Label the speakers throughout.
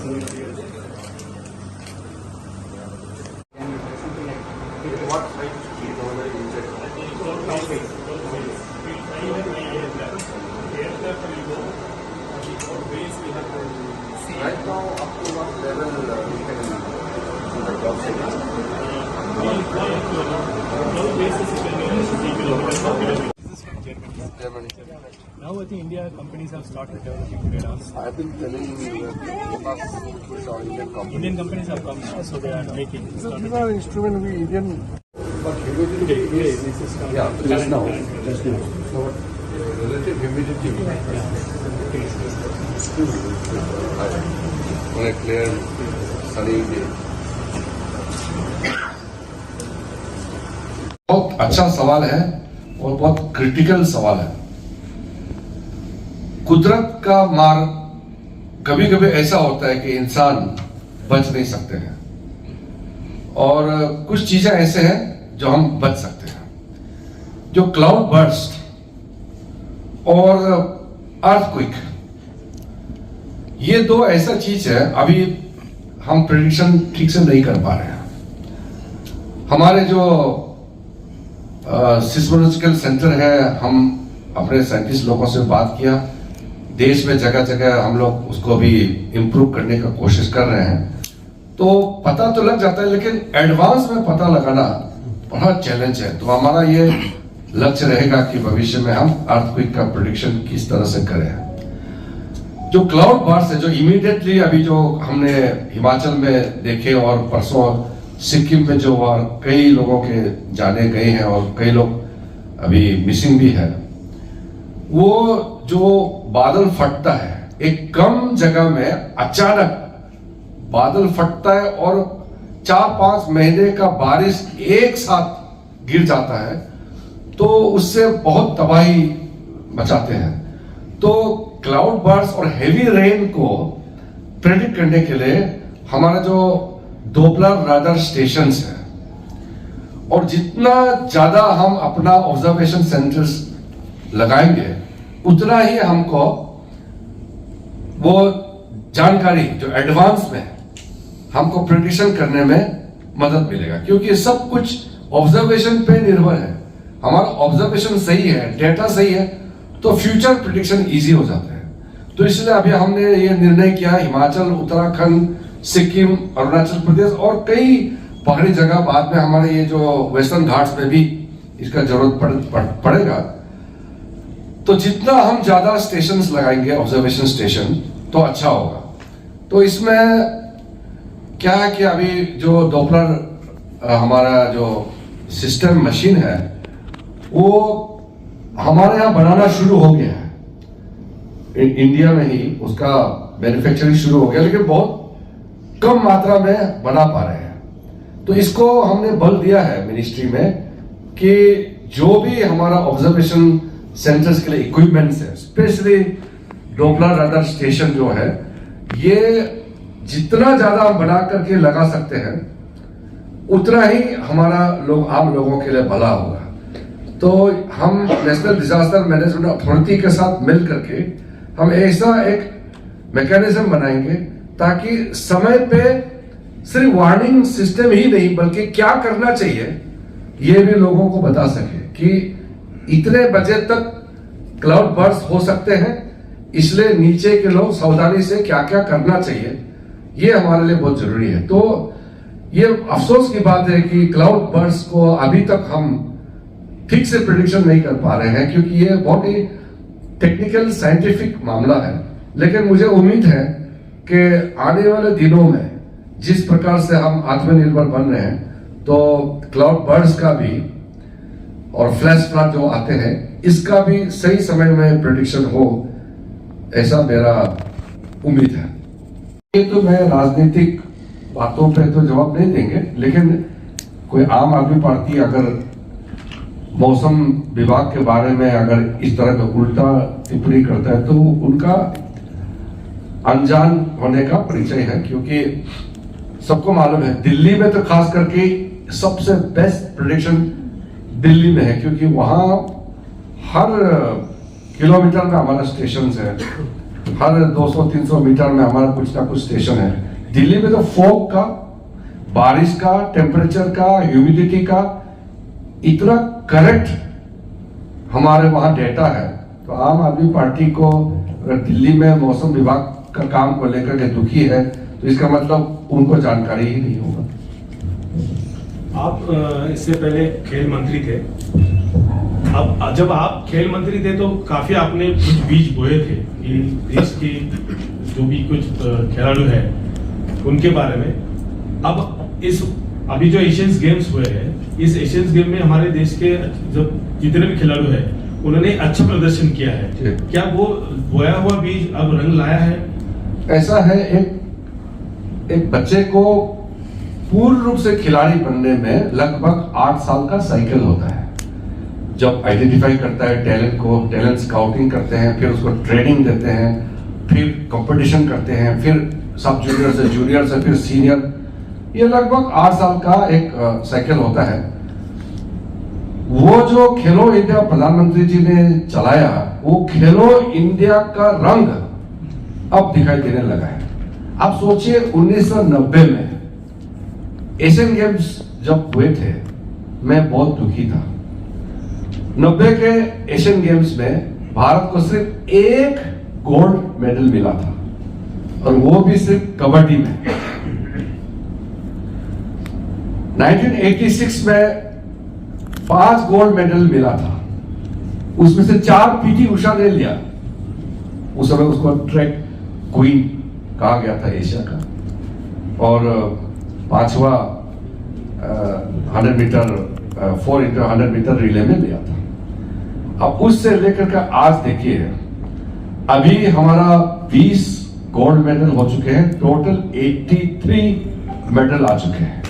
Speaker 1: Right now, up to what level we can see the job seekers? Germany.
Speaker 2: Now I think India companies have started developing radars.
Speaker 1: I've been telling you that focus on Indian companies.
Speaker 2: Indian companies have come now, so they are making.
Speaker 1: These are instruments we Indian. But
Speaker 2: Today,
Speaker 1: humidity
Speaker 2: this is
Speaker 1: yeah, just now.
Speaker 2: Just now.
Speaker 1: So relative humidity. On a clear sunny day.
Speaker 3: बहुत अच्छा सवाल है और बहुत critical सवाल है। कुदरत का मार कभी कभी ऐसा होता है कि इंसान बच नहीं सकते हैं और कुछ चीजें ऐसे हैं जो हम बच सकते हैं। जो क्लाउड बर्स्ट और अर्थक्वेक, ये दो ऐसा चीज है, अभी हम प्रेडिक्शन ठीक से नहीं कर पा रहे हैं। हमारे जो सिस्मोलॉजिकल सेंटर है, हम अपने साइंटिस्ट लोगों से बात किया, देश में जगह जगह हम लोग उसको भी इम्प्रूव करने का कोशिश कर रहे हैं। तो पता तो लग जाता है, लेकिन एडवांस में पता लगाना बड़ा चैलेंज है। तो हमारा ये लक्ष्य रहेगा कि भविष्य में हम अर्थक्वेक का प्रेडिक्शन किस तरह से करें। जो क्लाउड बर्स्ट है, जो इमीडिएटली अभी जो हमने हिमाचल में देखे और परसों सिक्किम में जो और कई लोगों के जाने गए हैं और कई लोग अभी मिसिंग भी है, वो जो बादल फटता है, एक कम जगह में अचानक बादल फटता है और 4-5 महीने का बारिश एक साथ गिर जाता है, तो उससे बहुत तबाही मचाते हैं। तो क्लाउड बर्स्ट और हेवी रेन को प्रेडिक्ट करने के लिए हमारा जो डॉपलर रडार स्टेशंस है, और जितना ज्यादा हम अपना ऑब्जर्वेशन सेंटर्स लगाएंगे, उतना ही हमको वो जानकारी जो एडवांस में हमको प्रेडिक्शन करने में मदद मिलेगा। क्योंकि सब कुछ ऑब्जर्वेशन पे निर्भर है। हमारा ऑब्जर्वेशन सही है, डेटा सही है, तो फ्यूचर प्रेडिक्शन इजी हो जाता है। तो इसलिए अभी हमने ये निर्णय किया, हिमाचल, उत्तराखंड, सिक्किम, अरुणाचल प्रदेश और कई पहाड़ी जगह, बाद में हमारे ये जो वेस्टर्न घाट्स में भी इसका जरूरत पड़ेगा। तो जितना हम ज्यादा स्टेशंस लगाएंगे, ऑब्जर्वेशन स्टेशन, तो अच्छा होगा। तो इसमें क्या है कि अभी जो डॉपलर हमारा जो सिस्टम मशीन है, वो हमारे यहाँ बनाना शुरू हो गया है। इंडिया में ही उसका मैन्युफैक्चरिंग शुरू हो गया, लेकिन बहुत कम मात्रा में बना पा रहे हैं। तो इसको हमने बल दिया है मिनिस्ट्री में कि जो भी हमारा ऑब्जर्वेशन सेंटर्स के लिए इक्विपमेंट्स है, स्पेशली डॉपलर रडार स्टेशन जो है, ये जितना ज्यादा हम बना करके लगा सकते हैं, उतना ही हमारा आम लोगों के लिए भला होगा। तो हम नेशनल डिजास्टर मैनेजमेंट अथॉरिटी के साथ मिल करके हम ऐसा एक मैकेनिज्म बनाएंगे ताकि समय पे सिर्फ वार्निंग सिस्टम ही नहीं, बल्कि क्या करना चाहिए ये भी लोगों को बता सके कि इतने बजे तक क्लाउड बर्स्ट हो सकते हैं, इसलिए नीचे के लोग सावधानी से क्या क्या करना चाहिए, ये हमारे लिए बहुत जरूरी है। तो ये अफसोस की बात है कि क्लाउड बर्स्ट को अभी तक हम ठीक से प्रेडिक्शन नहीं कर पा रहे हैं, क्योंकि ये बहुत ही टेक्निकल साइंटिफिक मामला है। लेकिन मुझे उम्मीद है कि आने वाले दिनों में जिस प्रकार से हम आत्मनिर्भर बन रहे हैं, तो क्लाउड बर्स्ट का भी और फ्लैश फ्लड जो आते हैं, इसका भी सही समय में प्रेडिक्शन हो, ऐसा मेरा उम्मीद है। ये तो मैं राजनीतिक बातों पे तो जवाब नहीं देंगे, लेकिन कोई आम आदमी पार्टी अगर मौसम विभाग के बारे में अगर इस तरह का उल्टा टिप्पणी करता है, तो उनका अनजान होने का परिचय है। क्योंकि सबको मालूम है, दिल्ली में तो खास करके सबसे बेस्ट प्रेडिक्शन दिल्ली में है, क्योंकि वहां हर किलोमीटर में हमारा स्टेशन है, हर 200-300 मीटर में हमारा कुछ ना कुछ स्टेशन है। दिल्ली में तो फॉग का, बारिश का, टेम्परेचर का, ह्यूमिडिटी का इतना करेक्ट हमारे वहां डेटा है। तो आम आदमी पार्टी को अगर दिल्ली में मौसम विभाग का काम को लेकर के दुखी है तो इसका मतलब उनको जानकारी ही नहीं होगा।
Speaker 2: आप इससे पहले खेल मंत्री थे। अब जब आप खेल मंत्री थे तो काफी आपने कुछ बीज बोए थे कि देश के जो भी कुछ खिलाड़ी है उनके बारे में। अब अभी जो एशियंस गेम्स हुए हैं, इस एशियंस गेम में हमारे देश के जो जितने भी खिलाड़ी हैं उन्होंने अच्छा प्रदर्शन किया है। क्या वो बोया हुआ बीज अब रंग लाया है?
Speaker 3: ऐसा है, एक बच्चे को पूर्ण रूप से खिलाड़ी बनने में लगभग 8 साल का साइकिल होता है। जब आइडेंटिफाई करता है टैलेंट को, टैलेंट स्काउटिंग करते हैं, फिर उसको ट्रेनिंग देते हैं, फिर कंपटीशन करते हैं, फिर सब जूनियर से जूनियर से फिर सीनियर, ये लगभग 8 साल का एक साइकिल होता है। वो जो खेलो इंडिया प्रधानमंत्री जी ने चलाया, वो खेलो इंडिया का रंग अब दिखाई देने लगा है। आप सोचिए 1990 में एशियन गेम्स जब हुए थे, मैं बहुत दुखी था। 90 के एशियन गेम्स में भारत को सिर्फ 1 गोल्ड मेडल मिला था और वो भी सिर्फ कबड्डी में। 1986 में 5 गोल्ड मेडल मिला था, उसमें से 4 पीटी उषा ने लिया। उस समय उसको ट्रैक क्वीन कहा गया था एशिया का, और 5वां 100 मीटर 4x100 मीटर रिले में लिया था। अब उससे लेकर के आज देखिए, अभी हमारा 20 गोल्ड मेडल हो चुके हैं, टोटल 83 मेडल आ चुके हैं।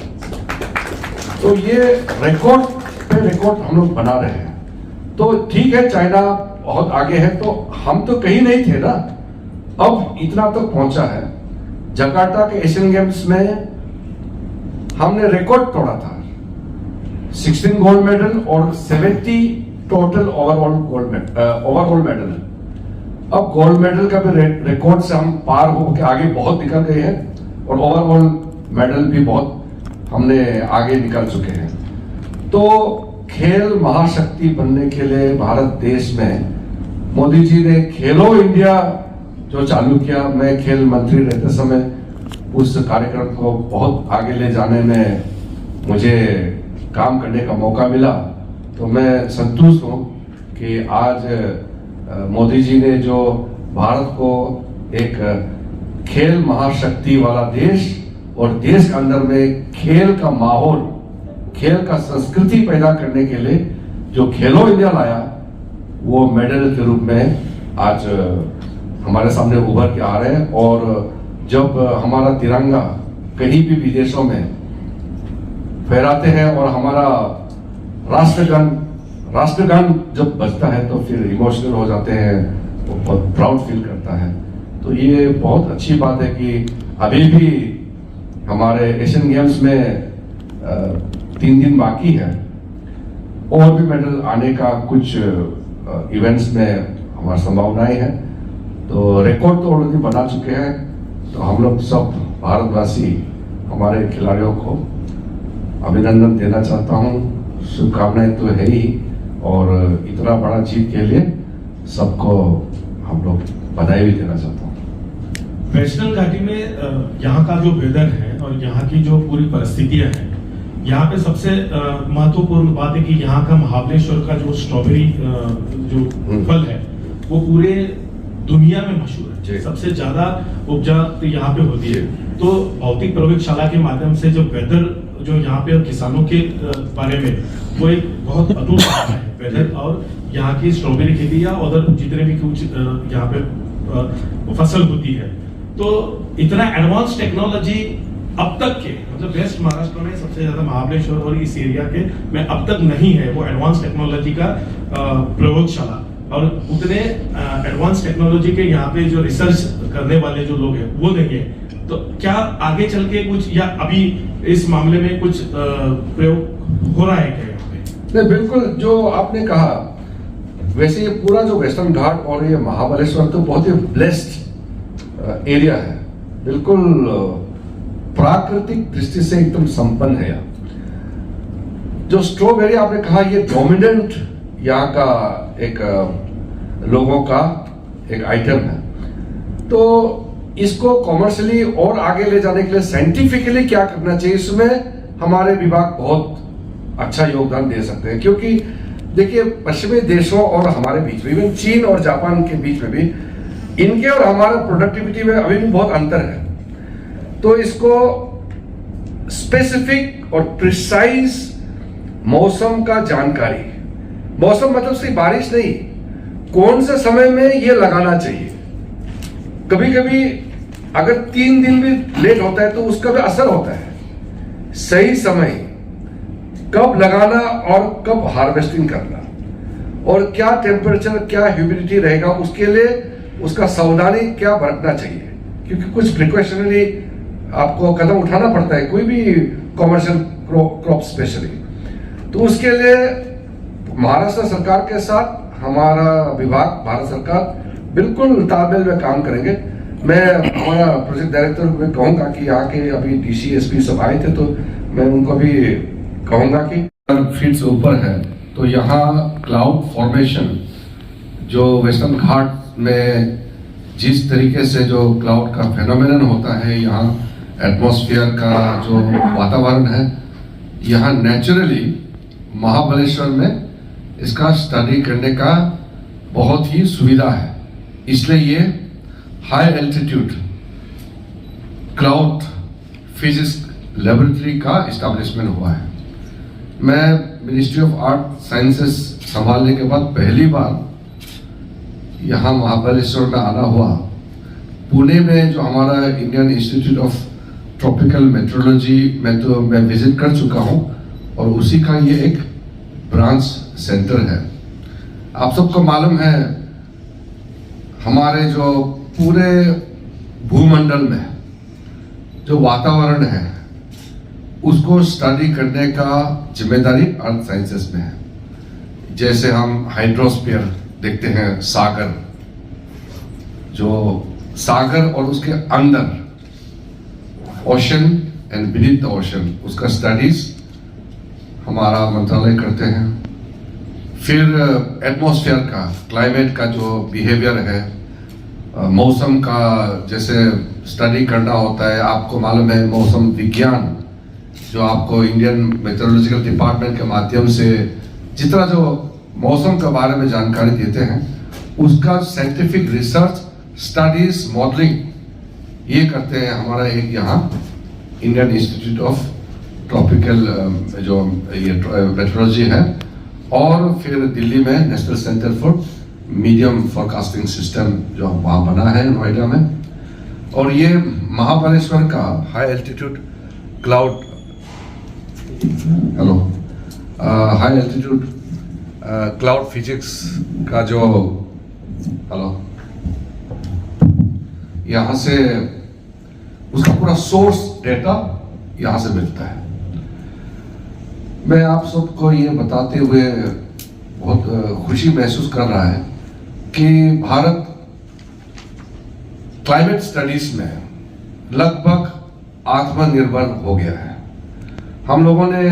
Speaker 3: तो ये रिकॉर्ड पे रिकॉर्ड हम लोग बना रहे हैं। तो ठीक है, चाइना बहुत आगे है, तो हम तो कहीं नहीं थे ना, अब इतना तक तो पहुंचा है। जकार्ता के एशियन गेम्स में हमने रिकॉर्ड तोड़ा था, 16 गोल्ड मेडल और 70 टोटल ओवरऑल मेडल। अब गोल्ड मेडल का भी रिकॉर्ड से हम पार होकर आगे बहुत निकल गए हैं, और ओवरऑल मेडल भी बहुत हमने आगे निकल चुके हैं। तो खेल महाशक्ति बनने के लिए भारत देश में मोदी जी ने खेलो इंडिया जो चालू किया, मैं खेल मंत्री रहते समय उस कार्यक्रम को बहुत आगे ले जाने में मुझे काम करने का मौका मिला। तो मैं संतुष्ट हूं कि आज मोदी जी ने जो भारत को एक खेल महाशक्ति वाला देश और देश के अंदर में खेल का माहौल, खेल का संस्कृति पैदा करने के लिए जो खेलो इंडिया लाया, वो मेडल के रूप में आज हमारे सामने उभर के आ रहे हैं। और जब हमारा तिरंगा कहीं भी विदेशों में फहराते हैं और हमारा राष्ट्रगान जब बजता है तो फिर इमोशनल हो जाते हैं, वो बहुत प्राउड फील करता है। तो ये बहुत अच्छी बात है कि अभी भी हमारे एशियन गेम्स में 3 दिन बाकी है, और भी मेडल आने का कुछ इवेंट्स में हमारी संभावनाएं हैं। तो रिकॉर्ड तो ऑलरेडी बना चुके हैं। तो हम लोग सब भारतवासी हमारे खिलाड़ियों को अभिनंदन देना चाहता हूं, शुभकामनाएं तो है ही, और इतना बड़ा जीत के लिए सबको हम लोग बधाई भी देना चाहता हूं।
Speaker 2: वैष्णव घाटी में यहाँ का जो वेदर है और यहाँ की जो पूरी परिस्थितियां हैं, यहाँ पे सबसे महत्वपूर्ण बात है कि यहाँ का महाबलेश्वर का जो स्ट्रॉबेरी जो फल है वो पूरे दुनिया में मशहूर है। सबसे ज्यादा उपजा तो यहाँ पे होती है। तो भौतिक प्रयोगशाला के माध्यम से जो वेदर जो यहाँ पे किसानों के बारे में वो एक बहुत अटूट बात है, वेदर और यहाँ की स्ट्रॉबेरी खेती या उधर जितने भी कुछ यहाँ पे फसल होती है। तो इतना एडवांस टेक्नोलॉजी अब तक के मतलब वेस्ट महाराष्ट्र में सबसे ज्यादा महाबलेश्वर और इस एरिया के में अब तक नहीं है वो एडवांस टेक्नोलॉजी का प्रयोगशाला, और उतने एडवांस टेक्नोलॉजी के यहाँ पे जो रिसर्च करने वाले जो लोग हैं वो नहीं है। तो क्या आगे चल के कुछ या अभी इस मामले में कुछ प्रयोग हो रहा है क्या यहाँ पे?
Speaker 3: नहीं, बिल्कुल जो आपने कहा, वैसे ये पूरा जो वेस्टर्न घाट और ये महाबलेश्वर तो बहुत ही ब्लेस्ड एरिया है, बिल्कुल प्राकृतिक दृष्टि से एकदम संपन्न है यहाँ। जो स्ट्रॉबेरी आपने कहा, ये डोमिनेंट यहाँ का एक लोगों का एक आइटम है। तो इसको कॉमर्शियली और आगे ले जाने के लिए साइंटिफिकली क्या करना चाहिए, इसमें हमारे विभाग बहुत अच्छा योगदान दे सकते हैं। क्योंकि देखिए, पश्चिमी देशों और हमारे बीच में, इवन चीन और जापान के बीच में भी इनके और हमारे प्रोडक्टिविटी में अभी भी बहुत अंतर है। तो इसको स्पेसिफिक और प्रिसाइज मौसम का जानकारी, मौसम मतलब सिर्फ बारिश नहीं, कौन से समय में ये लगाना चाहिए। कभी कभी अगर 3 दिन भी लेट होता है तो उसका भी असर होता है। सही समय कब लगाना और कब हार्वेस्टिंग करना, और क्या टेम्परेचर, क्या ह्यूमिडिटी रहेगा, उसके लिए उसका सावधानी क्या बरतना चाहिए। क्योंकि कुछ प्रिकॉशनरी आपको कदम उठाना पड़ता है, कोई भी कॉमर्शियल क्रॉप स्पेशली। तो उसके लिए महाराष्ट्र सरकार के साथ हमारा विभाग, भारत सरकार बिल्कुल तालमेल में काम करेंगे। मैं हमारा प्रोजेक्ट डायरेक्टर में कहूंगा कि यहाँ के अभी डीसी एसपी सब आए थे, तो मैं उनको भी कहूंगा कि फीट से ऊपर है तो यहाँ क्लाउड फॉर्मेशन जो वेस्टर्न घाट में जिस तरीके से जो क्लाउड का फेनोमेनन होता है, यहाँ एटमॉस्फेयर का जो वातावरण है, यहाँ नेचुरली महाबलेश्वर में इसका स्टडी करने का बहुत ही सुविधा है। इसलिए ये high altitude cloud physics laboratory का इस्टेब्लिशमेंट हुआ है। मैं मिनिस्ट्री ऑफ आर्ट साइंसेस संभालने के बाद पहली बार यहाँ महाबलेश्वर में आना हुआ। पुणे में जो हमारा Indian institute of tropical metrology में तो मैं विजिट कर चुका हूँ, और उसी का ये एक ब्रांच सेंटर है। आप सबको मालूम है, हमारे जो पूरे भूमंडल में जो वातावरण है उसको स्टडी करने का जिम्मेदारी अर्थ साइंसेस में है। जैसे हम हाइड्रोस्फीयर देखते हैं, सागर, जो सागर और उसके अंदर ocean and beneath the ocean, उसका स्टडीज हमारा मंत्रालय करते हैं। फिर एटमॉस्फेयर का, क्लाइमेट का जो बिहेवियर है, मौसम का जैसे स्टडी करना होता है। आपको मालूम है, मौसम विज्ञान जो आपको इंडियन मेट्रोलॉजिकल डिपार्टमेंट के माध्यम से जितना जो मौसम के बारे में जानकारी देते हैं, उसका साइंटिफिक रिसर्च, स्टडीज, मॉडलिंग ये करते हैं हमारा एक यहाँ इंडियन इंस्टीट्यूट ऑफ ट्रॉपिकल जो ये मेट्रोलॉजी है। और फिर दिल्ली में national centre for medium forecasting system जो वहाँ बना है नोएडा में। और ये महाबलेश्वर का high altitude cloud high altitude cloud physics का जो यहाँ से उसका पूरा सोर्स डेटा यहाँ से मिलता है। मैं आप सबको ये बताते हुए बहुत खुशी महसूस कर रहा है कि भारत क्लाइमेट स्टडीज में लगभग आत्मनिर्भर हो गया है। हम लोगों ने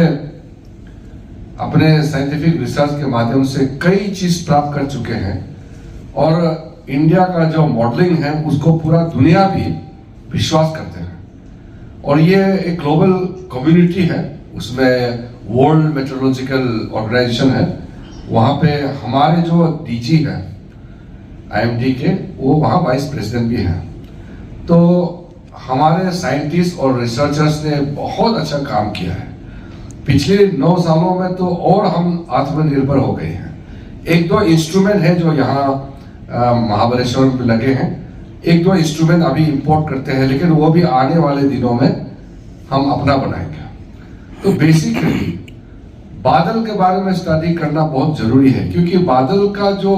Speaker 3: अपने साइंटिफिक रिसर्च के माध्यम से कई चीज प्राप्त कर चुके हैं, और इंडिया का जो मॉडलिंग है उसको पूरा दुनिया भी विश्वास करते हैं। और ये एक ग्लोबल कम्युनिटी है, उसमें वर्ल्ड मेट्रोलॉजिकल ऑर्गेनाइजेशन है, वहाँ पे हमारे जो डीजी है आईएमडी के, वो वहाँ वाइस प्रेसिडेंट भी हैं। तो हमारे साइंटिस्ट और रिसर्चर्स ने बहुत अच्छा काम किया है। पिछले 9 सालों में तो और हम आत्मनिर्भर हो गए हैं। 1-2 इंस्ट्रूमेंट है जो यहाँ महाबलेश्वर में लगे हैं, 1-2 इंस्ट्रूमेंट अभी इंपोर्ट करते हैं, लेकिन वो भी आने वाले दिनों में हम अपना बनाएंगे। तो बेसिकली बादल के बारे में स्टडी करना बहुत जरूरी है, क्योंकि बादल का जो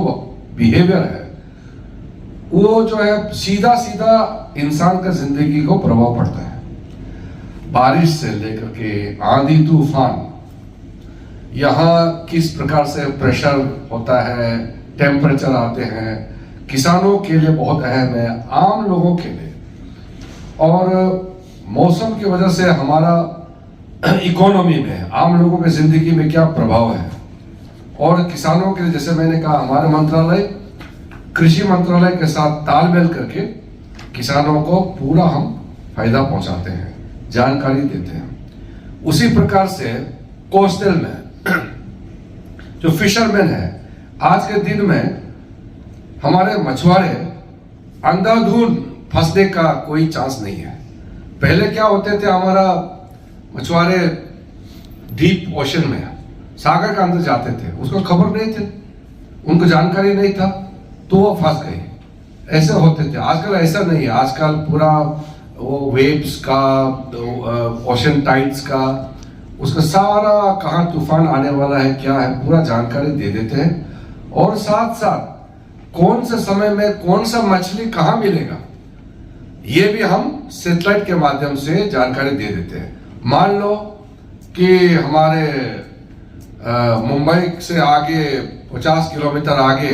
Speaker 3: बिहेवियर है वो जो है सीधा सीधा इंसान का जिंदगी को प्रभाव पड़ता है। बारिश से लेकर के आंधी तूफान, यहाँ किस प्रकार से प्रेशर होता है, टेम्परेचर आते हैं, किसानों के लिए बहुत अहम है, आम लोगों के लिए और मौसम की वजह से हमारा इकोनॉमी में, आम लोगों की जिंदगी में क्या प्रभाव है, और किसानों के लिए जैसे मैंने कहा हमारे मंत्रालय कृषि मंत्रालय के साथ तालमेल करके किसानों को पूरा हम फायदा पहुंचाते हैं, जानकारी देते हैं। उसी प्रकार से कोस्टल में जो फिशरमैन है, आज के दिन में हमारे मछुआरे अंधाधुंध फंसने का कोई चांस नहीं है। पहले क्या होते थे, हमारा मछुआरे डीप ओशन में सागर के अंदर जाते थे, उसको खबर नहीं थे, उनको जानकारी नहीं था, तो वो फंस गए, ऐसे होते थे। आजकल ऐसा नहीं है, आजकल पूरा वो वेव्स का, ओशन टाइड्स का, उसका सारा कहाँ तूफान आने वाला है, क्या है, पूरा जानकारी दे देते हैं। और साथ साथ कौन से समय में कौन सा मछली कहाँ मिलेगा, ये भी हम सैटेलाइट के माध्यम से जानकारी दे देते हैं। मान लो कि हमारे मुंबई से आगे 50 किलोमीटर आगे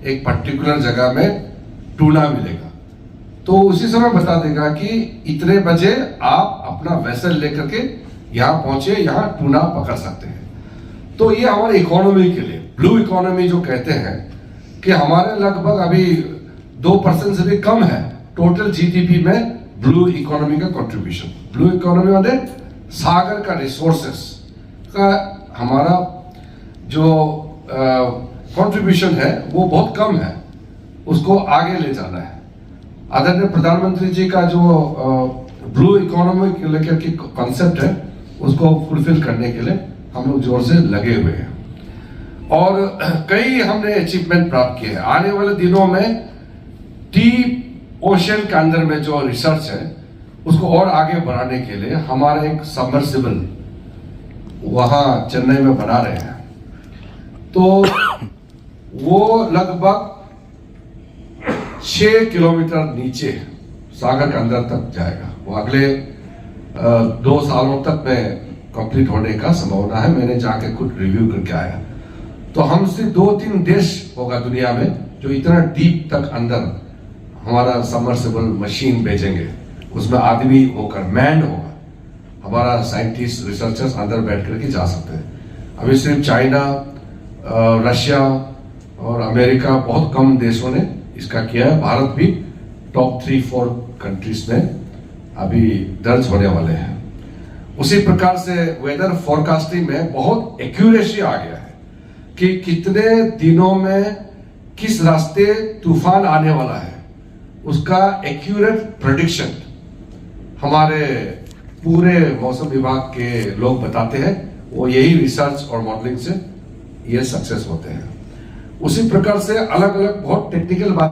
Speaker 3: एक पर्टिकुलर जगह में टूना मिलेगा, तो उसी समय बता देगा कि इतने बजे आप अपना वेसल लेकर के यहाँ पहुंचे, यहाँ टूना पकड़ सकते हैं। तो ये हमारे इकोनॉमी के लिए, ब्लू इकोनॉमी जो कहते हैं, कि हमारे लगभग अभी 2% से भी कम है टोटल जीडीपी में ब्लू इकोनॉमी का कंट्रीब्यूशन। ब्लू इकोनॉमी मतलब सागर का रिसोर्सेस का हमारा जो कंट्रीब्यूशन है वो बहुत कम है, उसको आगे ले जाना है। आदरणीय प्रधानमंत्री जी का जो ब्लू इकोनॉमी के लेकर के कॉन्सेप्ट है, उसको फुलफिल करने के लिए हम लोग जोर से लगे हुए हैं और कई हमने अचीवमेंट प्राप्त किए हैं। आने वाले दिनों में डीप ओशन के अंदर में जो रिसर्च है उसको और आगे बढ़ाने के लिए हमारा एक सबमर्सिबल वहां चेन्नई में बना रहे हैं, तो वो लगभग 6 किलोमीटर नीचे सागर के अंदर तक जाएगा। वो अगले 2 सालों तक में कंप्लीट होने का संभावना है। मैंने जाके खुद रिव्यू करके आया, तो हमसे 2-3 देश होगा दुनिया में जो इतना डीप तक अंदर हमारा सबमर्सिबल मशीन भेजेंगे, उसमें आदमी होकर मैंड होगा, हमारा साइंटिस्ट रिसर्चर्स अंदर बैठ करके जा सकते हैं। अभी सिर्फ चाइना, रशिया और अमेरिका, बहुत कम देशों ने इसका किया है। भारत भी टॉप 3-4 कंट्रीज में अभी दर्ज होने वाले हैं। उसी प्रकार से वेदर फोरकास्टिंग में बहुत एक्यूरेसी आ गया है कि कितने दिनों में किस रास्ते तूफान आने वाला है, उसका एक्यूरेट प्रेडिक्शन हमारे पूरे मौसम विभाग के लोग बताते हैं। वो यही रिसर्च और मॉडलिंग से ये सक्सेस होते हैं। उसी प्रकार से अलग अलग बहुत टेक्निकल बात